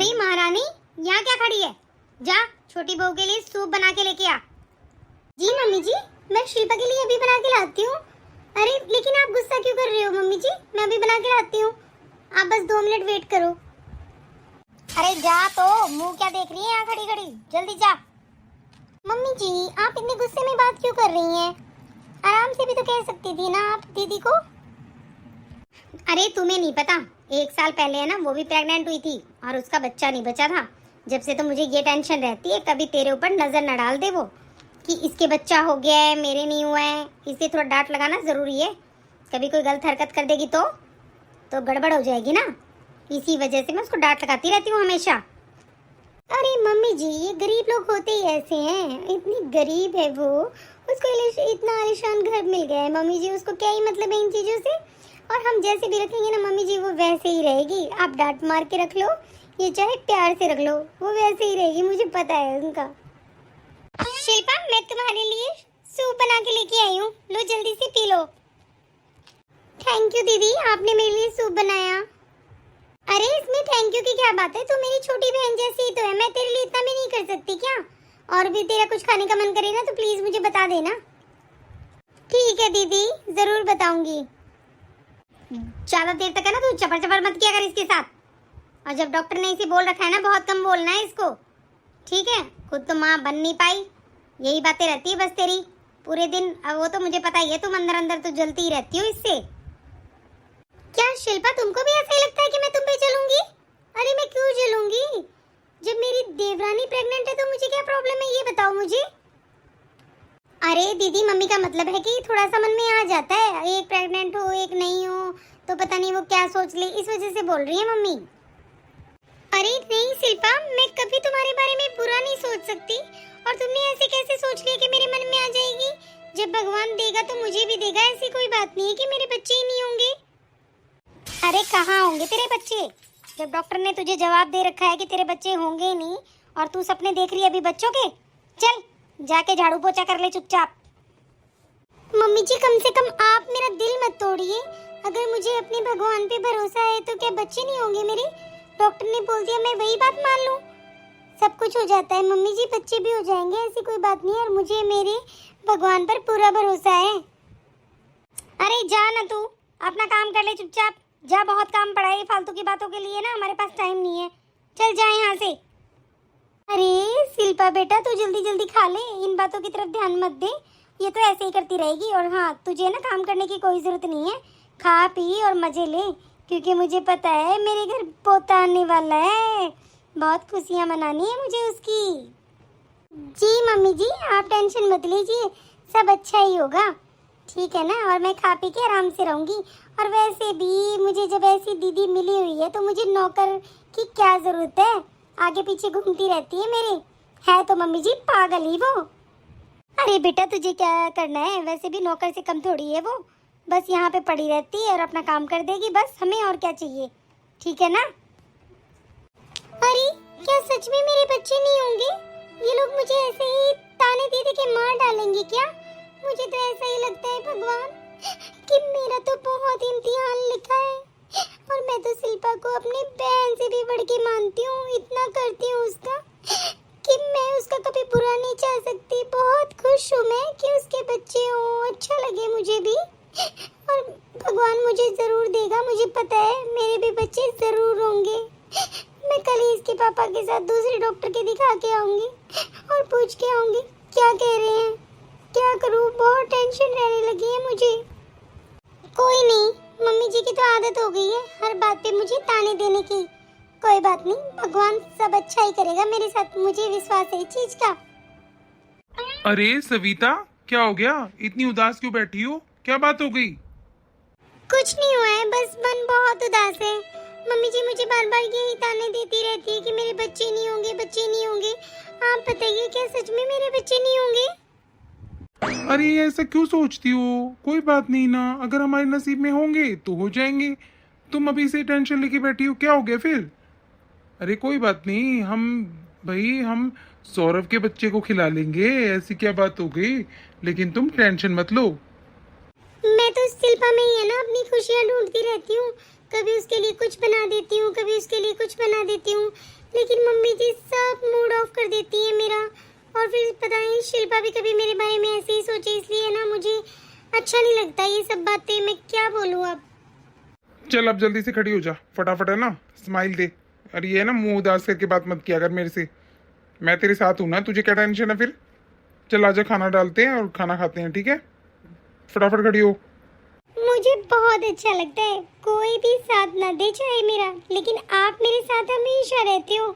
अरे महारानी, यहाँ क्या खड़ी है? जा छोटी बहू के लिए सूप बना के लेके आ। जी मम्मी जी, मैं शिल्पा के लिए अभी बना के लाती हूँ। अरे लेकिन आप गुस्सा क्यों कर रहे हो मम्मी जी? मैं अभी बना के लाती हूँ, आप बस 2 मिनट वेट करो। अरे जा तो, मुंह क्या देख रही है यहाँ खड़ी खड़ी, जल्दी जा। मम्मी जी आप इतने गुस्से में बात क्यों कर रही हैं? आराम से भी तो कह सकती थी ना आप दीदी को। अरे तुम्हें नहीं पता, 1 साल पहले है ना वो भी प्रेग्नेंट हुई थी और उसका बच्चा नहीं बचा था। जब से तो मुझे ये टेंशन रहती है कभी तेरे ऊपर नजर न डाल दे वो कि इसके बच्चा हो गया है मेरे नहीं हुआ है। इसे थोड़ा डांट लगाना जरूरी है, कभी कोई गलत हरकत कर देगी तो गड़बड़ हो जाएगी ना। इसी वजह से मैं उसको डांट लगाती रहती हूँ हमेशा। अरे मम्मी जी ये गरीब लोग होते ही ऐसे हैं, इतनी गरीब है वो, उसको इतना आलीशान घर मिल गया है मम्मी जी, उसको क्या ही मतलब है इन चीजों से। और हम जैसे भी रखेंगे ना मम्मी जी वो वैसे ही रहेगी। आप डांट मार के रख लो, ये चाहे प्यार से रख लो, वो वैसे ही रहेगी, मुझे पता है उनका। शिल्पा मैं तुम्हारे लिए सूप बना के लेके आई हूँ, लो जल्दी से पी लो। थैंक यू दीदी, आपने मेरे लिए सूप बनाया। अरे इसमें थैंक यू की क्या बात है, तू मेरी छोटी बहन जैसी ही तो है, मैं तेरे लिए इतना भी नहीं कर सकती क्या? और भी तेरा कुछ खाने का मन करे ना तो प्लीज मुझे बता देना। ठीक है दीदी, जरूर बताऊंगी। ज्यादा देर तक है ना तू चपर चपर मत किया कर इसके साथ। और जब डॉक्टर ने इसे बोल रखा है ना बहुत कम बोलना है इसको, ठीक है? खुद तो माँ बन नहीं पाई, यही बातें रहती है बस तेरी पूरे दिन। अब वो तो मुझे पता ही है, तुम अंदर अंदर तो जलती ही रहती हो इससे। क्या शिल्पा तुमको भी ऐसा ही लगता है कि मैं तुम पे जलूंगी? अरे मैं क्यों जलूंगी? जब मेरी देवरानी प्रेग्नेंट है तो मुझे क्या प्रॉब्लम है ये बताओ मुझे। अरे दीदी मम्मी का मतलब है कि थोड़ा सा मन में आ जाता है, एक प्रेग्नेंट हो एक नहीं हो तो पता नहीं वो क्या सोच ले, इस वजह से बोल रही है मम्मी। अरे नहीं शिल्पा, मैं कभी तुम्हारे बारे में बुरा नहीं सोच सकती, और तुमने ऐसे कैसे सोच लिया कि मेरे मन में आ जाएगी? जब भगवान देगा तो मुझे भी देगा, ऐसी कोई बात नहीं है कि मेरे बच्चे ही नहीं होंगे। अरे कहाँ होंगे तेरे बच्चे? जब डॉक्टर ने तुझे जवाब दे रखा है कि तेरे बच्चे होंगे ही नहीं और तू सपने देख रही है अभी बच्चों के, चल जाके झाड़ू पोछा कर ले चुपचाप। मम्मी जी कम से कम आप मेरा दिल मत तोड़िए, अगर मुझे अपने भगवान पे भरोसा है तो क्या बच्चे नहीं होंगे मेरे? डॉक्टर ने बोल दिया मैं वही बात मान लूं, सब कुछ हो जाता है मम्मी जी, बच्चे भी हो जाएंगे, ऐसी कोई बात नहीं है, और मुझे मेरे भगवान पर पूरा भरोसा है। अरे जा ना तू, अपना काम कर ले चुपचाप, जा, बहुत काम पड़ा है फालतू की बातों के लिए ना, हमारे पास टाइम नहीं है, चल जा यहाँ से। अरे शिल्पा बेटा तू जल्दी जल्दी खा ले, इन बातों की तरफ ध्यान मत दे, ये तो ऐसे ही करती रहेगी। और हाँ तुझे ना काम करने की कोई जरूरत नहीं है, खा पी और मजे ले, क्योंकि मुझे पता है मेरे घर पोता आने वाला है, बहुत खुशियाँ मनानी है मुझे उसकी। जी मम्मी जी आप टेंशन मत लीजिए, सब अच्छा ही होगा, ठीक है ना? और मैं खा पी के आराम से रहूँगी। और वैसे भी मुझे जब ऐसी दीदी मिली हुई है तो मुझे नौकर की क्या जरूरत है, आगे पीछे घूमती रहती है मेरे, है तो मम्मी जी पागल ही वो। अरे बेटा तुझे क्या करना है, वैसे भी नौकर से कम थोड़ी है वो, बस यहाँ पे पड़ी रहती है और अपना काम कर देगी, बस हमें और क्या चाहिए, ठीक है ना? अरे क्या सच में मेरे बच्चे नहीं होंगे? ये लोग मुझे ऐसे ही ताने दे दे के मार डालेंगे क्या? मुझे तो ऐसा ही लगता है भगवान कि मेरा तो बहुत इम्तिहान लिखा है, और मैं तो शिल्पा को अपनी बहन से भी बढ़ के मानती हूँ, इतना करती हूँ उसका कि मैं उसका कभी बुरा नहीं चाह सकती। बहुत खुश हूँ मैं कि उसके बच्चे हों, अच्छा लगे मुझे भी, और भगवान मुझे जरूर देगा, मुझे पता है मेरे भी बच्चे जरूर होंगे। मैं कल ही इसके पापा के साथ दूसरे डॉक्टर के दिखा के आऊंगी और पूछ के आऊंगी क्या कह रहे हैं, क्या करूँ, बहुत टेंशन रहने लगी है मुझे। कोई नहीं, मम्मी जी की तो आदत हो गई है हर बात पे मुझे ताने देने की, कोई बात नहीं, भगवान सब अच्छा ही करेगा मेरे साथ, मुझे विश्वास है इस चीज का। अरे सविता क्या हो गया, इतनी उदास क्यों बैठी हो, क्या बात हो गई? कुछ नहीं हुआ है, बस मन बहुत उदास है। मम्मी जी मुझे बार बार यही ताने देती रहती है कि मेरे बच्चे नहीं होंगे, बच्चे नहीं होंगे। आप बताइए क्या सच में मेरे बच्चे नहीं होंगे? अरे ऐसा क्यों सोचती हो, कोई बात नहीं ना, अगर हमारे नसीब में होंगे तो हो जाएंगे, तुम अभी से टेंशन लेके बैठी हो, क्या हो गया फिर? अरे कोई बात नहीं, हम सौरभ के बच्चे को खिला लेंगे, ऐसी क्या बात हो गई, लेकिन तुम टेंशन मत लो। मैं तो शिल्पा में ही है ना अपनी खुशियाँ ढूंढती रहती हूँ, कभी उसके लिए कुछ बना देती हूँ, कभी उसके लिए कुछ बना देती हूँ, लेकिन मम्मी जी सब मूड ऑफ कर देती है मेरा। और फिर पता नहीं शिल्पा भी कभी मेरे बारे में ऐसे ही सोचे, इसलिए ना मुझे अच्छा नहीं लगता ये सब बातें। मैं क्या बोलूँ अब। चल अब जल्दी से खड़ी हो जा, फटाफट है ना, स्माइल दे। और ये है ना, मुंह उदास करके बात मत किया अगर मेरे से। मैं तेरे साथ हूं ना, तुझे क्या टेंशन है फिर। चल आजा, खाना डालते हैं और खाना खाते हैं, ठीक है। फटाफट खड़ी हो। मुझे बहुत अच्छा लगता है, कोई भी साथ ना दे चाहे मेरा, लेकिन आप मेरे साथ हमेशा रहते हो।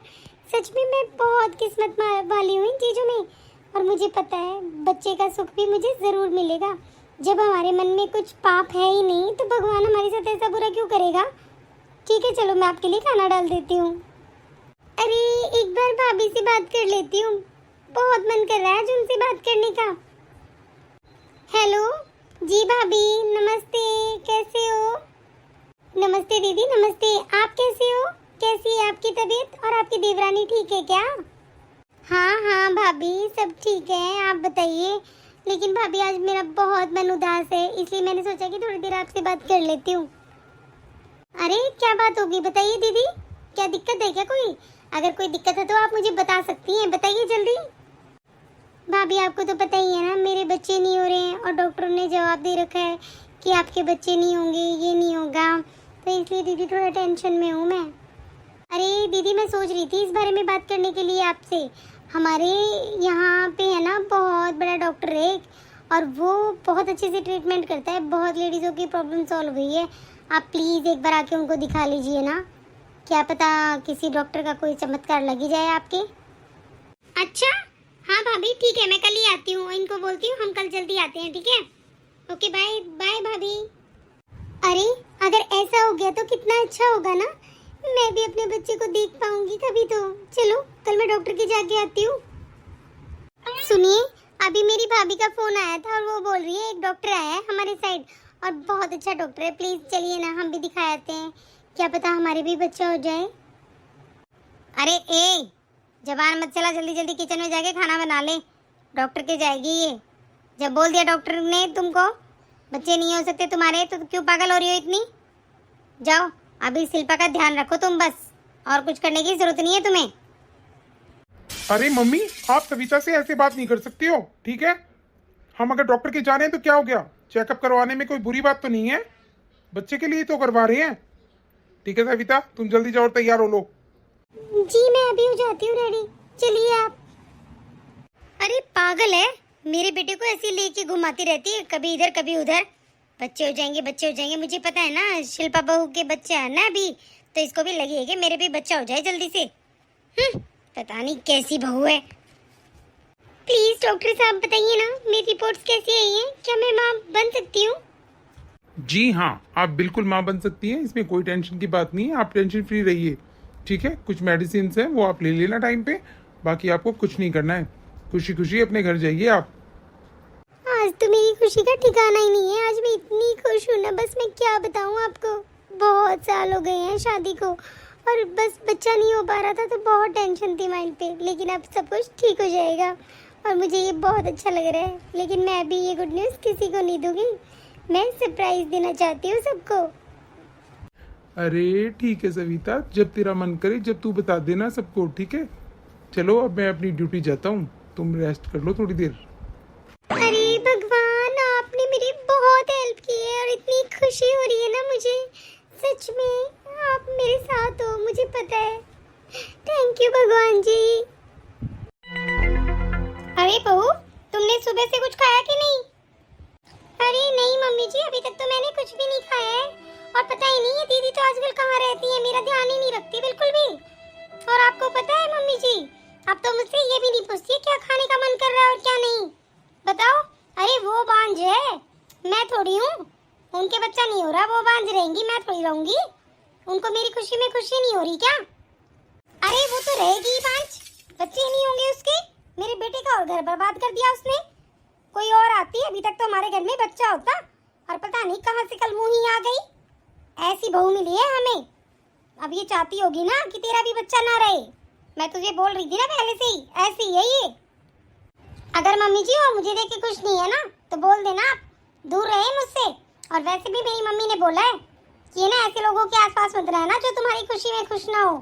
सच में मैं बहुत किस्मत वाली हूँ इन चीज़ों में। और मुझे पता है बच्चे का सुख भी मुझे ज़रूर मिलेगा। जब हमारे मन में कुछ पाप है ही नहीं तो भगवान हमारे साथ ऐसा बुरा क्यों करेगा। ठीक है चलो, मैं आपके लिए खाना डाल देती हूँ। अरे एक बार भाभी से बात कर लेती हूँ, बहुत मन कर रहा है आज उनसे बात करने का। हेलो जी भाभी, नमस्ते, कैसे हो। नमस्ते दीदी, नमस्ते। आप कैसे हो, कैसी है आपकी तबीयत और आपकी देवरानी ठीक है क्या। हाँ हाँ भाभी सब ठीक है, आप बताइए। लेकिन भाभी आज मेरा बहुत मन उदास है, इसलिए मैंने सोचा कि थोड़ी देर आपसे बात कर लेती हूँ। अरे क्या बात होगी बताइए दीदी, क्या दिक्कत है क्या कोई। अगर कोई दिक्कत है तो आप मुझे बता सकती हैं, बताइए जल्दी। भाभी आपको तो पता ही है ना, मेरे बच्चे नहीं हो रहे हैं और डॉक्टर ने जवाब दे रखा है कि आपके बच्चे नहीं होंगे, ये नहीं होगा। तो इसलिए दीदी थोड़ा टेंशन में हूँ मैं। अरे दीदी मैं सोच रही थी इस बारे में बात करने के लिए आपसे। हमारे यहाँ पे है ना बहुत बड़ा डॉक्टर है एक, और वो बहुत अच्छे से ट्रीटमेंट करता है, बहुत लेडीज़ों की प्रॉब्लम सॉल्व हुई है। आप प्लीज़ एक बार आके उनको दिखा लीजिए ना, क्या पता किसी डॉक्टर का कोई चमत्कार लग ही जाए आपके। अच्छा हाँ भाभी ठीक है, मैं कल ही आती हूँ, इनको बोलती हूँ हम कल जल्दी आते हैं, ठीक है। ओके बाय बाय भाभी। अरे अगर ऐसा हो गया तो कितना अच्छा होगा ना, मैं भी अपने बच्चे को देख पाऊंगी कभी तो। चलो कल मैं डॉक्टर के जाके आती हूँ। सुनिए, अभी मेरी भाभी का फोन आया था और वो बोल रही है एक डॉक्टर आया है हमारे साइड और बहुत अच्छा डॉक्टर है, प्लीज चलिए ना हम भी दिखा आते हैं, क्या पता हमारे भी बच्चा हो जाए। अरे ए जबान मत चला, जल्दी जल्दी किचन में जाके खाना बना ले, डॉक्टर के जाएगी ये। जब बोल दिया डॉक्टर ने तुमको बच्चे नहीं हो सकते तुम्हारे, तो क्यों पागल हो रही हो इतनी। जाओ अभी शिल्पा का ध्यान रखो तुम बस, और कुछ करने की जरूरत नहीं है तुम्हें। अरे मम्मी, आप सविता से ऐसे बात नहीं कर सकती हो, ठीक है। हम अगर डॉक्टर के जा रहे हैं तो क्या हो गया, चेकअप करवाने में कोई बुरी बात तो नहीं है, बच्चे के लिए तो करवा रहे हैं। ठीक है सविता, तुम जल्दी जाओ, तैयार हो लो। जी मैं अभी हो जाती हूँ रेडी, चलिए आप। अरे पागल है, मेरे बेटे को ऐसे लेके घुमाती रहती है, कभी इधर कभी उधर। बच्चे हो जाएंगे बच्चे हो जाएंगे, मुझे पता है ना शिल्पा बहू के बच्चे है ना अभी, तो इसको भी लगी है कि मेरे भी बच्चा हो जाए जल्दी से। पता नहीं कैसी बहू है। प्लीज डॉक्टर साहब बताइए ना मेरी रिपोर्ट्स कैसी आई हैं, क्या मैं माँ बन सकती हूँ। जी हाँ, आप बिल्कुल माँ बन सकती हैं, इसमें कोई टेंशन की बात नहीं है, आप टेंशन फ्री रहिए, ठीक है। कुछ मेडिसिन है वो आप ले लेना टाइम पे, बाकी आपको कुछ नहीं करना है, खुशी खुशी अपने घर जाइए आप। आज तो मेरी खुशी का ठिकाना ही नहीं है, आज मैं इतनी खुश हूँ ना, बस मैं क्या बताऊँ आपको। बहुत साल हो गए हैं शादी को और बस बच्चा नहीं हो पा रहा था, तो बहुत टेंशन थी माइंड पे, लेकिन अब सब कुछ ठीक हो जाएगा और मुझे ये बहुत अच्छा लग रहा है। लेकिन मैं अभी ये गुड न्यूज़ किसी को नहीं दूंगी, मैं सरप्राइज देना चाहती हूँ सबको। अरे ठीक है सविता, जब तेरा मन करे जब तू बता देना सबको, ठीक है। चलो अब मैं अपनी ड्यूटी जाता हूँ, तुम रेस्ट कर लो थोड़ी देर। अरे भगवान, आपने मेरी बहुत हेल्प की है और इतनी खुशी हो रही है ना मुझे, सच में आप मेरे साथ हो, मुझे पता है। थैंक यू भगवान जी। अरे बहू, तुमने सुबह से कुछ खाया कि नहीं। अरे नहीं मम्मी जी, अभी तक तो मैंने कुछ भी नहीं खाया है, और पता ही नहीं है दीदी तो आजकल कहाँ रहती है, मेरा ध्यान ही नहीं रखती बिल्कुल भी। और आपको पता है मम्मी जी, अब तो मुझसे ये भी नहीं पूछती क्या खाने का मन कर रहा है और क्या नहीं, बताओ। अरे वो बांझ है, मैं थोड़ी हूँ, उनके बच्चा नहीं हो रहा, वो बांझ रहेंगी, मैं थोड़ी रहूंगी। उनको मेरी खुशी में खुशी नहीं हो रही क्या। अरे वो तो रहेगी ही बांझ, बच्चे नहीं होंगे उसके। मेरे बेटे का और घर बर्बाद कर दिया उसने। कोई और आती, अभी तक तो हमारे घर में बच्चा होता, और पता नहीं कहाँ से कल मुँह ही आ गई। ऐसी बहू मिली है हमें। अब ये चाहती होगी ना कि तेरा भी बच्चा ना रहे, मैं तुझे बोल रही थी ना पहले से ही, ऐसी है ये। अगर मम्मी जी और मुझे देख के खुश नहीं है ना तो बोल देना आप, दूर रहे मुझसे। और वैसे भी मेरी मम्मी ने बोला है कि ना ऐसे लोगों के आसपास मत रहना जो तुम्हारी खुशी में खुश ना हो।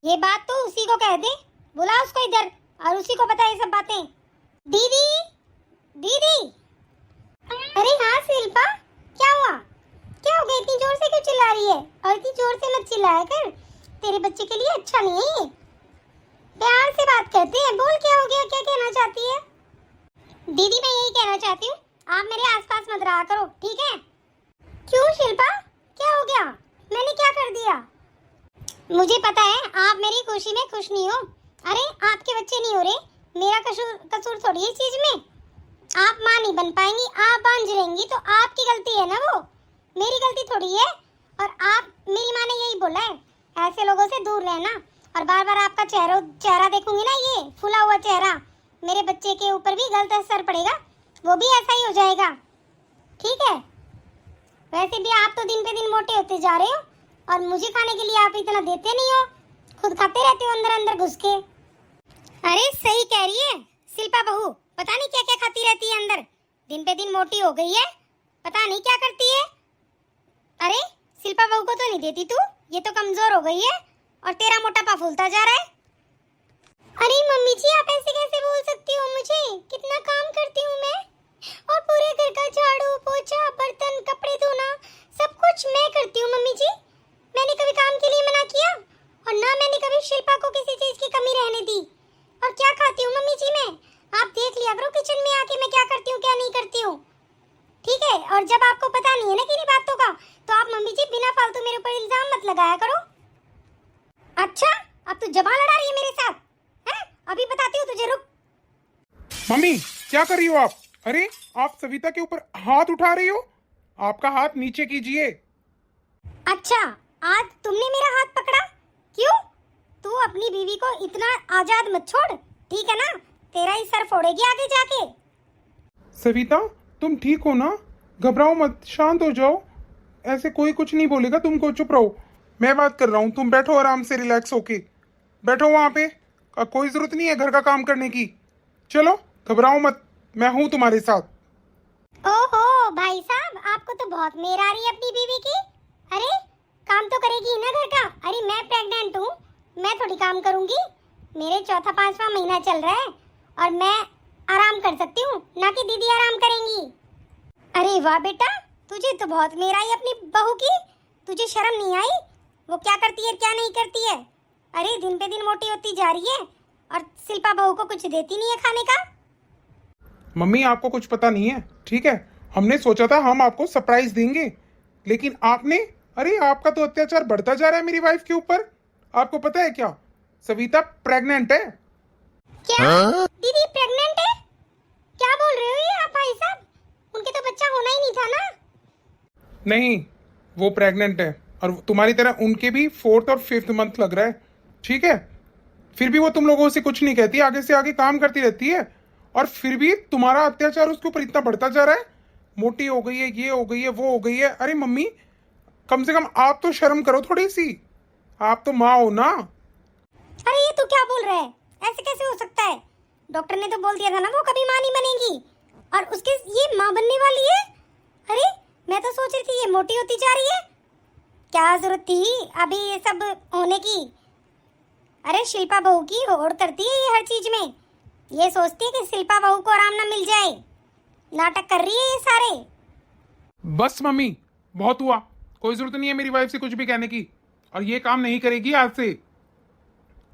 ये बात तो उसी को कह दे, बुला उसको इधर और उसी को बता ये सब बातें। दीदी, दीदी। अरे हाँ शिल्पा, क्या हुआ? क्या हो गया? इतनी जोर से क्यों चिल्ला रही है? और इतनी जोर से मत चिल्लाया कर, तेरे बच्चे के लिए अच्छा नहीं है ये। प्यार से बात करते हैं, बोल क्या हो गया, क्या कहना चाहती है? दीदी मैं यही कहना चाहती हूँ, आप मेरे आसपास मत रहा करो, ठीक है? क्यों शिल्पा, क्या हो गया? मैंने क्या कर दिया? मुझे पता है आप मेरी खुशी में खुश नहीं हो। अरे आपके बच्चे नहीं हो रहे, मेरा कसूर थोड़ी है इस चीज में। आप माँ नहीं बन पाएंगी, आप बांझ रहेंगी तो आपकी गलती है ना, वो मेरी गलती थोड़ी है। और आप, मेरी माँ ने यही बोला है ऐसे लोगों से दूर रहना। और बार बार आपका चेहरा देखूंगी ना, ये फूला हुआ चेहरा, मेरे बच्चे के ऊपर भी गलत असर पड़ेगा, वो भी ऐसा ही हो जाएगा, ठीक है? वैसे भी आप तो दिन पे दिन मोटे होते जा रहे हो और मुझे खाने के लिए आप इतना देते नहीं हो, खुद खाते रहते हो अंदर अंदर घुस के। अरे सही कह रही है शिल्पा बहू, पता नहीं क्या क्या खाती रहती है अंदर, दिन पे दिन मोटी हो गई है, पता नहीं क्या करती है। अरे शिल्पा बहू को तो नहीं देती तू, ये तो कमजोर हो गई है और तेरा मोटापा फूलता जा रहा है। अरे मम्मी जी आप ऐसे कैसे बोल सकती हो? मुझे कितना काम करती हूँ मैं, और पूरे घर का झाड़ू पोछा बर्तन कपड़े धोना सब कुछ मैं करती हूँ मम्मी जी। मैंने कभी काम के लिए मना किया? और ना मैंने कभी शिल्पा को किसी चीज की कमी रहने दी। और क्या खाती हूँ मम्मी जी मैं, आप देख लिया करो किचन में आके मैं क्या करती हूँ क्या नहीं करती हूँ, ठीक है? और जब आपको पता नहीं है ना किन्हीं बातों का, तो आप मम्मी जी बिना फालतू मेरे ऊपर इल्जाम मत लगाया करो। अच्छा अब तू जबान लड़ा रही है मेरे साथ, हैं? अभी बताती हूँ तुझे, रुक। मम्मी क्या कर रही हो आप? अरे आप सविता के ऊपर हाथ उठा रही हो, आपका हाथ नीचे कीजिए। अच्छा आज तुमने मेरा हाथ पकड़ा, क्यों? तू अपनी बीवी को इतना आजाद मत छोड़, ठीक है ना? तेरा ही सर फोड़ेगी आगे जाके। सविता तुम ठीक हो ना? घबराओ मत, शांत हो जाओ, ऐसे कोई कुछ नहीं बोलेगा तुमको, चुप रहो, मैं बात कर रहा हूँ, तुम बैठो आराम से, रिलैक्स होके बैठो वहां पे, कोई जरूरत नहीं है घर का काम करने की, चलो घबराओ मत, मैं हूं तुम्हारे साथ। ओहो भाई साहब, आपको तो बहुत मेर आ रही है अपनी बीवी की। अरे काम तो करेगी ना घर का। अरे मैं प्रेग्नेंट हूँ, मैं थोड़ी काम करूंगी, मेरे चौथा पांचवा महीना चल रहा है और मैं आराम कर सकती हूँ, ना कि दीदी आराम करेंगी। अरे वाह बेटा, तुझे तो बहुत मेर आई अपनी बहू की, तुझे शर्म नहीं आई वो क्या करती है क्या नहीं करती है? अरे दिन पे दिन मोटी होती जा रही है और शिल्पा बहू को कुछ देती नहीं है खाने का। मम्मी आपको कुछ पता नहीं है, ठीक है? हमने सोचा था हम आपको सरप्राइज देंगे, लेकिन आपने, अरे आपका तो अत्याचार बढ़ता जा रहा है मेरी वाइफ के ऊपर। आपको पता है क्या, सविता प्रेग्नेंट है। क्या दीदी प्रेग्नेंट है? क्या बोल रहे हो ये आप भाई साहब? उनके तो बच्चा होना ही नहीं था ना। नहीं वो प्रेग्नेंट है, और तुम्हारी तरह उनके भी 4th और 5th मंथ लग रहा है, ठीक है? फिर भी वो तुम लोगों से कुछ नहीं कहती, आगे से आगे काम करती रहती है, और फिर भी तुम्हारा अत्याचार उसके ऊपर इतना बढ़ता जा रहा है, मोटी हो गई है, ये हो गई है, वो हो गई है। अरे मम्मी कम से कम आप तो शर्म करो थोड़ी सी, आप तो माँ हो ना। अरे ये तू क्या बोल रहा है? ऐसे कैसे हो सकता है? डॉक्टर ने तो बोल दिया था ना वो कभी माँ नहीं बनेगी, और उसके ये माँ बनने वाली है। अरे मैं तो सोच रही थी ये मोटी होती जा रही है, क्या जरूरत थी अभी ये सब होने की? अरे शिल्पा बहू की होड़ करती है ये हर चीज में, ये सोचती है कि शिल्पा बहू को आराम ना मिल जाए, नाटक कर रही है ये सारे। बस मम्मी बहुत हुआ, कोई जरूरत नहीं है मेरी वाइफ से कुछ भी कहने की, और ये काम नहीं करेगी आज से।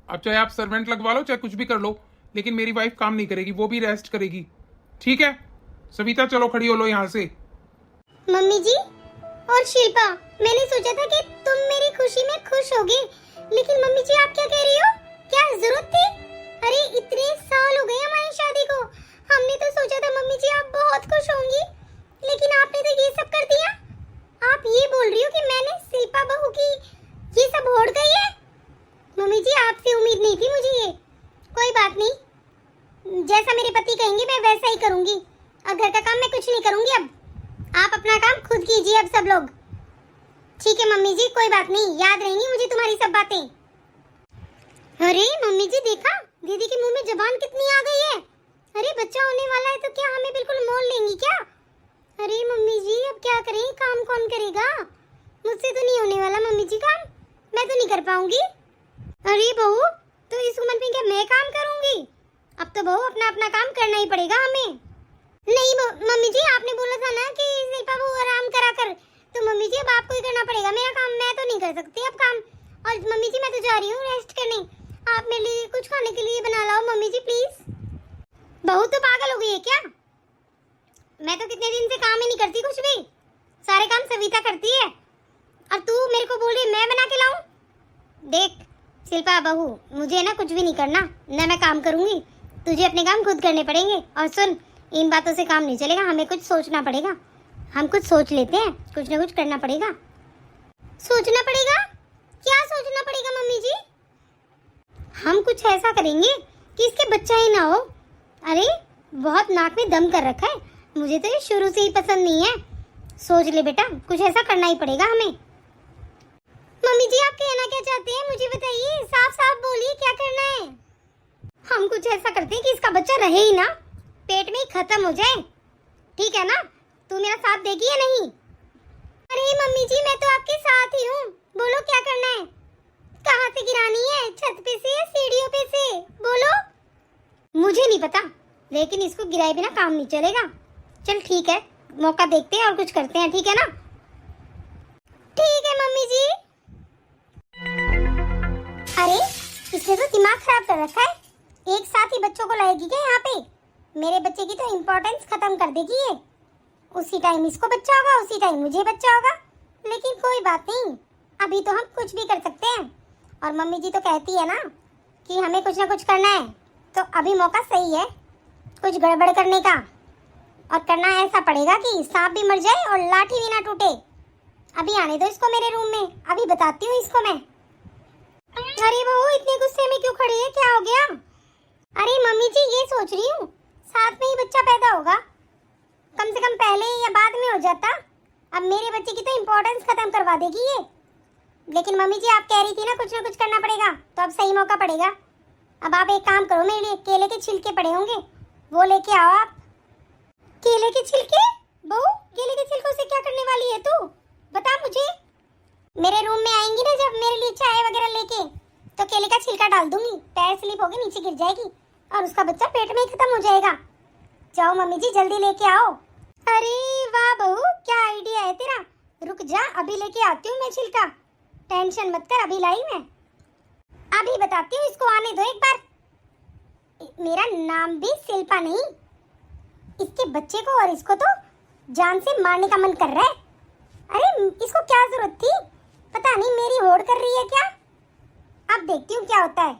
अब चाहे आप सर्वेंट लगवा लो चाहे कुछ भी कर लो, लेकिन मेरी वाइफ काम नहीं करेगी, वो भी रेस्ट करेगी, ठीक है? सविता चलो खड़ी हो लो यहाँ से। मम्मी जी और शिल्पा, मैंने सोचा था कि तुम मेरी खुशी में खुश होगी, लेकिन मम्मी जी आप क्या कह रही हो? क्या जरूरत थी? अरे इतने साल हो गए हमारी शादी को, हमने तो सोचा था मम्मी जी आप बहुत खुश होंगी, लेकिन आपने तो ये सब कर दिया। आप ये बोल रही हो कि मैंने शिल्पा बहू की ये सब होड़ गई है? मम्मी जी आपसे उम्मीद नहीं थी मुझे ये। कोई बात नहीं, जैसा मेरे पति कहेंगे मैं वैसा ही करूंगी, और घर का काम मैं कुछ नहीं करूंगी। अब आप अपना काम खुद कीजिए अब सब लोग, ठीक है मम्मी जी? कोई बात नहीं, याद रहेंगी मुझे तुम्हारी सब बातें। अरे मम्मी जी देखा, दीदी के मुंह में जबान कितनी आ गई है। अरे बच्चा होने वाला है तो क्या हमें बिल्कुल मोल लेंगी क्या? अरे मम्मी जी अब क्या करें, काम कौन करेगा? मुझसे तो नहीं होने वाला मम्मी जी काम, मैं तो नहीं कर पाऊंगी। अरे बहू, तो इस उम्र में क्या मैं काम करूंगी? अब तो बहू अपना अपना काम करना ही पड़ेगा हमें। नहीं मम्मी जी, आपने बोला था ना कि शिल्पा बहू आराम करा कर, तो मम्मी जी अब आपको ही करना पड़ेगा मेरा काम। मैं तो नहीं कर सकती अब काम। और मम्मी जी मैं तो जा रही हूँ रेस्ट करने। आप मेरे लिए कुछ खाने के लिए बना लाओ मम्मी जी प्लीज। बहू तो पागल हो गई है क्या? मैं तो कितने दिन से काम ही नहीं करती कुछ भी, सारे काम सविता करती है। और तू मेरे को बोल रही मैं बना के लाऊं? देख शिल्पा बहू, मुझे ना कुछ भी नहीं करना, ना मैं काम करूंगी। तुझे अपने काम खुद करने पड़ेंगे। और सुन, इन बातों से काम नहीं चलेगा, हमें कुछ सोचना पड़ेगा। हम कुछ सोच लेते हैं, कुछ ना कुछ करना पड़ेगा। सोचना पड़ेगा? क्या सोचना पड़ेगा मम्मी जी? हम कुछ ऐसा करेंगे कि इसके बच्चा ही ना हो। अरे बहुत नाक में दम कर रखा है, मुझे तो ये शुरू से ही पसंद नहीं है। सोच ले बेटा, कुछ ऐसा करना ही पड़ेगा हमें। मम्मी जी आप कहना क्या चाहते हैं मुझे बताइए, साफ साफ बोलिए क्या करना है। हम कुछ ऐसा करते हैं कि इसका बच्चा रहे ही ना, पेट में ही खत्म हो जाए, ठीक है ना? तू मेरा साथ देगी या नहीं? अरे मम्मी जी मैं तो आपके साथ ही हूँ, बोलो क्या करना है। कहाँ से गिरानी है, छत पे से या सीढ़ियों पे से? बोलो। मुझे नहीं पता, लेकिन इसको गिराए बिना काम नहीं चलेगा। चल ठीक है, मौका देखते हैं और कुछ करते हैं, ठीक है ना? ठीक है मम्मी जी। अरे इसने तो दिमाग खराब कर रखा है, एक साथ ही बच्चों को लाएगी क्या यहाँ पे? मेरे बच्चे की तो इम्पोर्टेंस खत्म कर देगी ये। उसी टाइम इसको बच्चा होगा, उसी टाइम मुझे बच्चा होगा। लेकिन कोई बात नहीं, अभी तो हम कुछ भी कर सकते हैं। और मम्मी जी तो कहती है ना कि हमें कुछ ना कुछ करना है, तो अभी मौका सही है कुछ गड़बड़ करने का। और करना ऐसा पड़ेगा कि सांप भी मर जाए और लाठी भी ना टूटे। अभी आने दो इसको मेरे रूम में, अभी बताती हूँ इसको मैं। अरे बहू इतने गुस्से में क्यों खड़ी है, क्या हो गया? अरे मम्मी जी ये सोच रही हूँ साथ में ही बच्चा पैदा होगा, कम से कम पहले या बाद में हो जाता। अब मेरे बच्चे की तो इम्पोर्टेंस खत्म करवा देगी ये। लेकिन मम्मी जी आप कह रही थी ना कुछ करना पड़ेगा, तो अब सही मौका पड़ेगा। अब आप एक काम करो, मेरे लिए केले के छिलके पड़े होंगे, वो लेके आओ आप। केले के छिलके? बहू केले के छिलकों से क्या करने वाली है तू, बता मुझे। मेरे रूम में आएंगी ना जब मेरे लिए चाय वगैरह लेके, तो केले का छिलका डाल दूंगी, पैर स्लिप होगी नीचे गिर जाएगी और उसका बच्चा पेट में ही खत्म हो जाएगा। जाओ मम्मी जी जल्दी लेके आओ। अरे वाह बहू क्या आइडिया है तेरा, रुक जा अभी लेके आती हूँ मैं छिलका, टेंशन मत कर, अभी लाई मैं, अभी बताती हूँ। इसको आने दो एक बार। मेरा नाम भी शिल्पा नहीं, इसके बच्चे को और इसको तो जान से मारने का मन कर रहा है। अरे इसको क्या जरूरत थी, पता नहीं मेरी होड़ कर रही है क्या। अब देखती हूँ क्या होता है।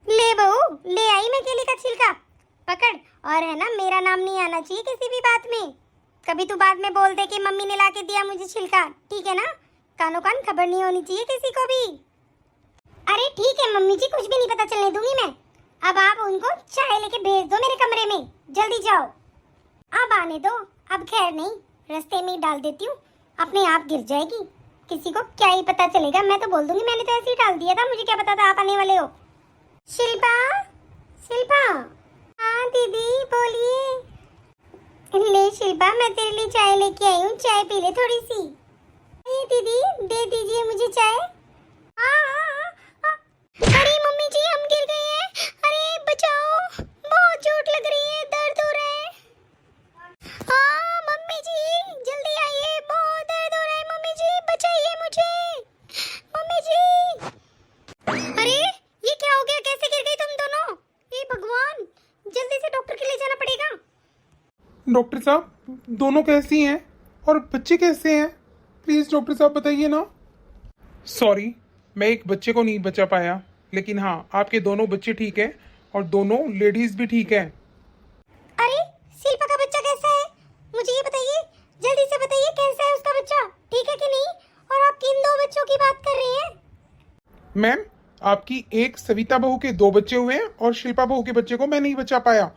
ले बहू ले आई मैं केले का छिलका, पकड़। और है ना मेरा नाम नहीं आना चाहिए किसी भी बात में, कभी तू बाद में बोल दे कि मम्मी ने ला के दिया मुझे छिलका, ठीक है ना? कानों कान खबर नहीं होनी चाहिए किसी को भी। अरे ठीक है मम्मी जी, कुछ भी नहीं पता चलने दूंगी मैं। अब आप उनको चाय लेके भेज दो मेरे कमरे में, जल्दी जाओ। अब आने दो, अब खैर नहीं, रास्ते में ही डाल देती हूँ, अपने आप गिर जाएगी, किसी को क्या ही पता चलेगा। मैं तो बोल दूंगी मैंने तो ऐसे ही डाल दिया था, मुझे क्या पता था आप आने वाले हो। शिल्पा शिल्पा। हाँ दीदी बोलिए। ले शिल्पा मैं तेरे लिए चाय लेके आई हूँ, चाय पी ले थोड़ी सी। दीदी दे दीजिए मुझे चाय। अरे मम्मी जी हम गिर गए हैं, अरे बचाओ, बहुत चोट लग रही है, दर्द हो रहा है। हाँ मम्मी जी जल्दी आइए, बहुत दर्द हो रहा है मम्मी जी, बचाइए मुझे मम्मी जी। अरे ये क्या हो गया, कैसे गिर गई तुम दोनों? हे भगवान, जल्दी से डॉक्टर के लिए जाना पड़ेगा। डॉक्टर साहब दोनों कैसी हैं और बच्चे कैसे हैं, प्लीज डॉक्टर साहब बताइए ना। सॉरी मैं एक बच्चे को नहीं बचा पाया, लेकिन हाँ आपके दोनों बच्चे ठीक हैं और दोनों लेडीज भी ठीक हैं। अरे शिल्पा का बच्चा कैसा है, मुझे ये बताइए, जल्दी से बताइए कैसा है उसका बच्चा, ठीक है कि नहीं? और आप किन दो बच्चों की बात कर रहे हैं? मैम आपकी एक सविता बहू के 2 बच्चे हुए हैं और शिल्पा बहू के बच्चे को मैं नहीं बचा पाया,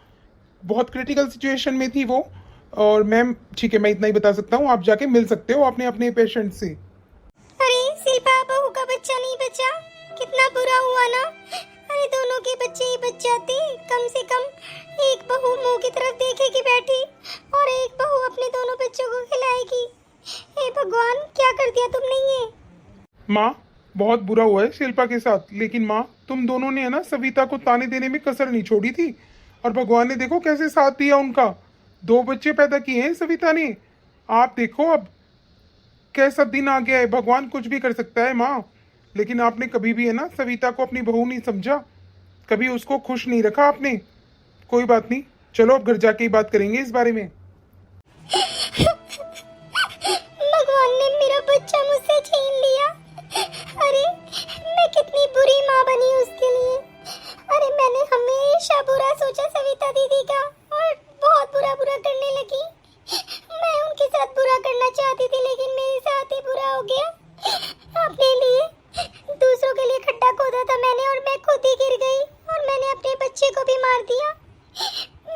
बहुत क्रिटिकल सिचुएशन में थी वो। और मैम ठीक है मैं इतना ही बता सकता हूँ, आप जाके मिल सकते हो अपने अपने पेशेंट से। अरे शिल्पा बहू का बच्चा नहीं बचा, कितना बुरा हुआ ना। अरे दोनों के बच्चे ही बच जाते, कम से कम एक बहू मुंह की तरफ देखेगी बैठी और एक बहू अपने दोनों बच्चों को खिलाएगी। हे भगवान क्या कर दिया तुमने ये। माँ बहुत बुरा हुआ है शिल्पा के साथ, लेकिन माँ तुम दोनों ने है ना सविता को ताने देने में कसर नहीं छोड़ी थी, और भगवान ने देखो कैसे साथ दिया उनका। 2 बच्चे पैदा किए हैं सविता ने। आप देखो अब कैसा दिन आ गया है, भगवान कुछ भी कर सकता है माँ। लेकिन आपने कभी भी है ना सविता को अपनी बहू नहीं समझा, कभी उसको खुश नहीं रखा आपने। कोई बात नहीं, चलो अब घर जाके ही बात करेंगे इस बारे में। भगवान ने मेरा बच्चा मुझसे छीन लिया। अरे मैं कितनी बुरी माँ बनी उसके लिए। अरे मैंने हमेशा बुरा सोचा सविता दीदी का और बहुत बुरा बुरा करने लगी। मैं उनके साथ बुरा करना चाहती थी लेकिन मेरे साथ ही बुरा हो गया। अपने लिए दूसरों के लिए खड्डा खोदा था मैंने और मैं खुद ही गिर गई और मैंने अपने बच्चे को भी मार दिया।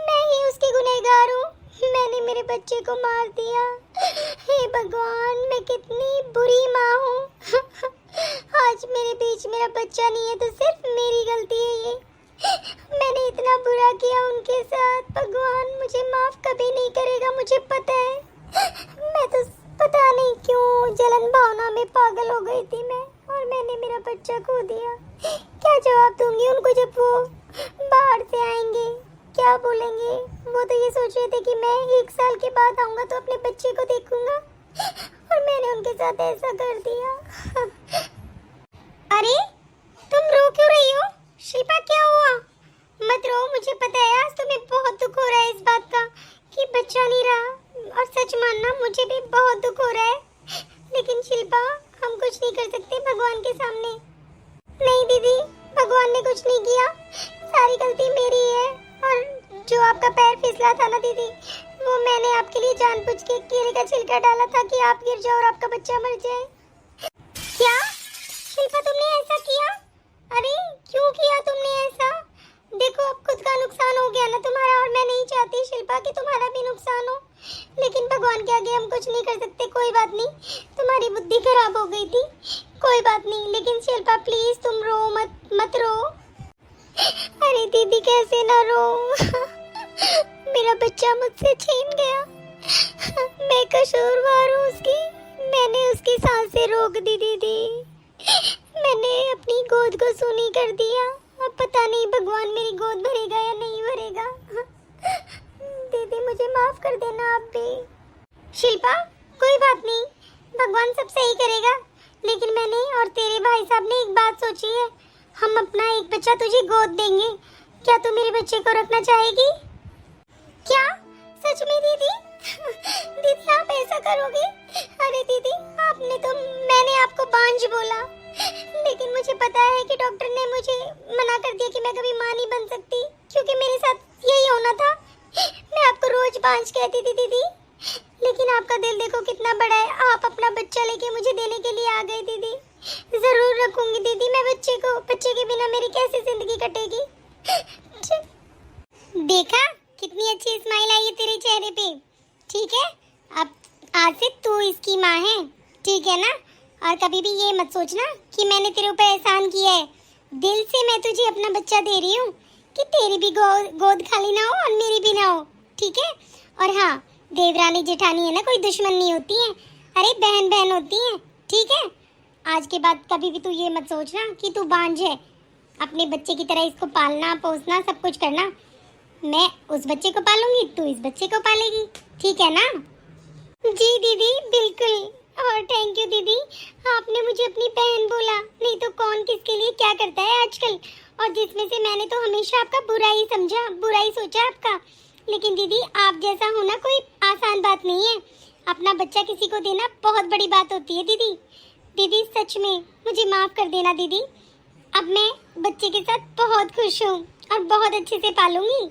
मैं ही उसकी गुनहगार हूँ, मैंने मेरे बच्चे को मार दिया। हे भगवान, मैं कितनी बुरी माँ हूँ। आज मेरे बीच मेरा बच्चा नहीं है तो सिर्फ मेरी गलती है ये। मैंने इतना बुरा किया उनके साथ। भगवान मुझे माफ कभी नहीं करेगा, मुझे पता है। मैं तो पता नहीं क्यों जलन भावना में पागल हो गई थी मैं, और मैंने मेरा बच्चा खो दिया। क्या जवाब दूंगी उनको जब वो बाहर से आएंगे? क्या बोलेंगे? वो तो ये सोच रहे थे कि मैं 1 साल के बाद आऊंगा तो अपने बच्चे को देखूंगा, और मैंने उनके साथ ऐसा कर दिया। अरे तुम रो क्यों रही हो शिल्पा, क्या हुआ? मत रो, मुझे पता है आज तुम्हें बहुत दुख हो रहा है इस बात का कि बच्चा नहीं रहा, और सच मानना मुझे भी बहुत दुख हो रहा है। लेकिन शिल्पा हम कुछ नहीं कर सकते भगवान के सामने। नहीं दीदी, भगवान ने कुछ नहीं किया, सारी गलती मेरी है। और जो आपका पैर फिसला था ना दीदी, वो मैंने आपके लिए जानबूझ के केले का छिलका डाला था कि आप गिर जाओ और आपका बच्चा मर जाए। क्या शिल्पा तुमने ऐसा किया? अरे क्यों किया तुमने ऐसा? देखो अब खुद का नुकसान हो गया ना तुम्हारा, और मैं नहीं चाहती शिल्पा कि तुम्हारा भी नुकसान हो। लेकिन भगवान के आगे हम कुछ नहीं कर सकते। कोई बात नहीं, तुम्हारी बुद्धि खराब हो गई थी, कोई बात नहीं। लेकिन शिल्पा प्लीज तुम रो मत रो। अरे दीदी कैसे ना रो। मेरा बच्चा मुझसे छीन गया, मैं कसूरवार हूँ उसकी। मैंने उसकी सांसें रोक दी दीदी, मैंने अपनी गोद को सूनी कर दिया। अब पता नहीं भगवान मेरी गोद भरेगा या नहीं भरेगा। दीदी मुझे माफ कर देना आप भी। शिल्पा कोई बात नहीं, भगवान सब सही करेगा। लेकिन मैंने और तेरे भाई साहब ने एक बात सोची है, हम अपना एक बच्चा तुझे गोद देंगे। क्या तू मेरे बच्चे को रखना चाहेगी? क्या सच में दीदी? दीदी आप ऐसा करोगे? अरे दीदी मैंने आपको बांझ बोला, लेकिन मुझे पता है कि डॉक्टर ने मुझे मना कर दिया कि मैं कभी मां नहीं बन सकती, क्योंकि मेरे साथ यही होना था। मैं आपको रोज बांझ कहती थी दीदी, लेकिन आपका दिल देखो कितना बड़ा है, आप अपना बच्चा लेके मुझे देने के लिए आ गए दीदी। जरूर रखूंगी दीदी मैं बच्चे को, बच्चे के बिना मेरी कैसी जिंदगी कटेगी। देखा कितनी अच्छी स्माइल आई है तेरे चेहरे पे। ठीक है, अब आज से तू इसकी माँ है, ठीक है ना? और कभी भी ये मत सोचना कि मैंने तेरे ऊपर एहसान किया है। दिल से मैं तुझे अपना बच्चा दे रही हूँ कि तेरी भी गोद खाली ना हो और मेरी भी ना हो, ठीक है? और हाँ, देवरानी जेठानी है ना, कोई दुश्मन नहीं होती है, अरे बहन बहन होती है, ठीक है? आज के बाद कभी भी तू ये मत सोचना कि तू बांझ है। अपने बच्चे की तरह इसको पालना पोसना सब कुछ करना। मैं उस बच्चे को पालूंगी, तू इस बच्चे को पालेगी, ठीक है ना? जी दीदी बिल्कुल। और थैंक यू दीदी, आपने मुझे अपनी बहन बोला, नहीं तो कौन किसके लिए क्या करता है आजकल। और जिसमें से मैंने तो हमेशा आपका बुरा ही समझा, बुरा ही सोचा आपका। लेकिन दीदी आप जैसा होना कोई आसान बात नहीं है। अपना बच्चा किसी को देना बहुत बड़ी बात होती है दीदी। दीदी सच में मुझे माफ कर देना दीदी। अब मैं बच्चे के साथ बहुत खुश हूँ और बहुत अच्छे से पालूंगी।